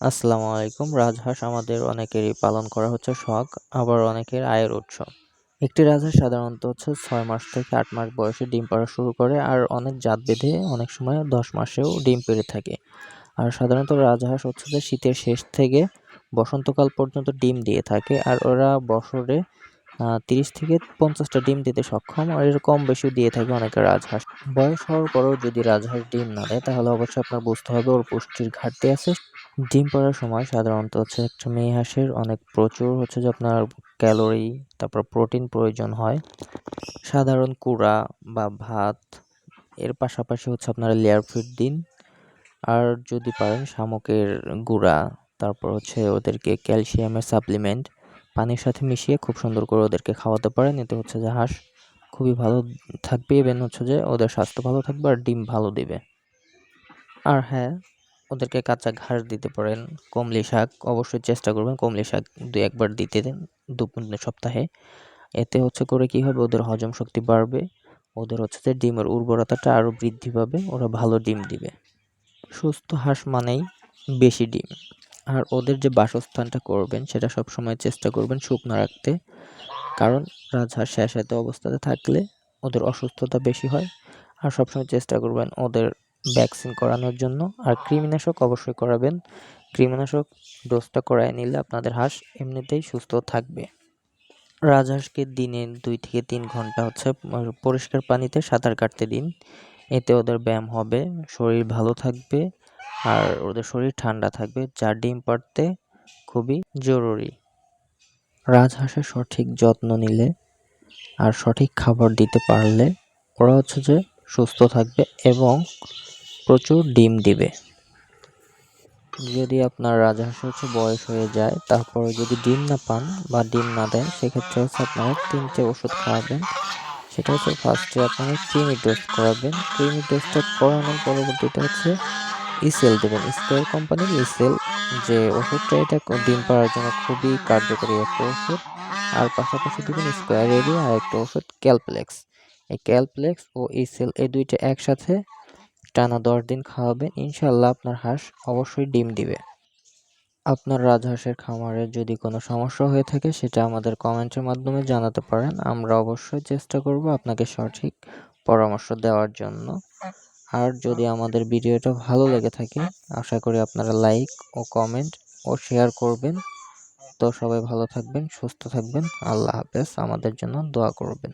আসসালামু আলাইকুম। রাজহাঁস আমাদের অনেকেরই পালন করা হচ্ছে শখ, আবার অনেকের আয়ের উৎস। একটি রাজহাঁস সাধারণত ৬ মাস থেকে ৮ মাস বয়সে ডিম পাড়া শুরু করে, আর অনেক জাত ভেদে অনেক সময় ১০ মাসেও ডিম পেড়ে থাকে। আর সাধারণত রাজহাঁস যে শীতের শেষ থেকে বসন্তকাল পর্যন্ত ডিম দিয়ে থাকে, আর ওরা বছরে ৩০ থেকে ৫০টা ডিম দিতে সক্ষম, আর এর কম বেশিও দিয়ে থাকে অনেকে রাজহাঁস। বয়স হওয়ার পরেও যদি রাজহাঁস ডিম না দেয়, তাহলে অবশ্যই আপনার বুঝতে হবে ওর পুষ্টির ঘাটতি আছে। ডিম পাড়ার সময় সাধারণত একটা মেয়ে হাঁসের প্রচুর যে আপনার ক্যালোরি, তারপর প্রোটিন প্রয়োজন হয়। সাধারণ কুড়া বা ভাত, এর পাশাপাশি আপনারা লেয়ার ফিড দিন। আর যদি পারেন শামুকের গুঁড়া, তারপর ওদেরকে ক্যালসিয়ামের সাপ্লিমেন্ট পানির সাথে মিশিয়ে খুব সুন্দর করে ওদেরকে খাওয়াতে পারেন। এতে যে হাঁস খুবই ভালো থাকবে, এবং যে ওদের স্বাস্থ্য ভালো থাকবে আর ডিম ভালো দিবে। আর হ্যাঁ, ওদেরকে কাঁচা ঘাস দিতে পারেন। কমলি শাক অবশ্যই চেষ্টা করবেন কমলি শাক ২-১ বার দিতে দেন সপ্তাহে। এতে করে কি হবে, ওদের হজম শক্তি বাড়বে, ওদের যে ডিমের উর্বরতাটা আরও বৃদ্ধি পাবে, ওরা ভালো ডিম দিবে। সুস্থ হাঁস মানেই বেশি ডিম। আর ওদের যে বাসস্থানটা করবেন সেটা সবসময় চেষ্টা করবেন শুকনো রাখতে, কারণ রাজহাঁস স্যাঁতস্যাঁতে অবস্থাতে থাকলে ওদের অসুস্থতা বেশি হয়। আর সবসময় চেষ্টা করবেন ওদের ভ্যাকসিন করানোর জন্য, আর কৃমিনাশক অবশ্যই করাবেন। কৃমিনাশক ডোজটা করায় নিলে আপনাদের হাঁস এমনিতেই সুস্থ থাকবে। রাজহাঁসকে দিনে ২ থেকে ৩ ঘন্টা পরিষ্কার পানিতে সাঁতার কাটতে দিন। এতে ওদের ব্যায়াম হবে, শরীর ভালো থাকবে, আর ওদের শরীর ঠান্ডা থাকবে, যা ডিম পাড়তে খুবই জরুরি। রাজহাঁসের সঠিক যত্ন নিলে আর সঠিক খাবার দিতে পারলে ওরা যে সুস্থ থাকবে এবং প্রচুর ডিম দিবে। যদি আপনার রাজহাঁসের বয়স হয়ে যায়, তারপরে যদি ডিম না পান বা ডিম না দেয়, সেক্ষেত্রে আপনারা ৩টে ওষুধ খাওয়াবেন। সেটা ফার্স্টে আপনারা কৃমি ডোজ করাবেন। কৃমি ডোজটা করানোর পরবর্তীতে ইসেল দেবেন। স্কয়ার কোম্পানির ইসেল যে ওষুধটা, এটা ডিম পাড়ার জন্য খুবই কার্যকরী একটা ওষুধ। আর পাশাপাশি দেবেন স্কয়ারেরই আর একটা ওষুধ ক্যালপ্লেক্স। এই ক্যালপ্লেক্স ও ইসেল এই দুইটা একসাথে টানা ১০ দিন খাওয়াবেন। ইনশাল্লাহ আপনার হাঁস অবশ্যই ডিম দিবে। আপনার রাজহাঁসের খামারে যদি কোনো সমস্যা হয়ে থাকে, সেটা আমাদের কমেন্টের মাধ্যমে জানাতে পারেন। আমরা অবশ্যই চেষ্টা করব আপনাকে সঠিক পরামর্শ দেওয়ার জন্য। আর যদি আমাদের ভিডিওটা ভালো লেগে থাকে, আশা করি আপনারা লাইক ও কমেন্ট ও শেয়ার করবেন। তো সবাই ভালো থাকবেন, সুস্থ থাকবেন। আল্লাহ হাফেজ। আমাদের জন্য দোয়া করবেন।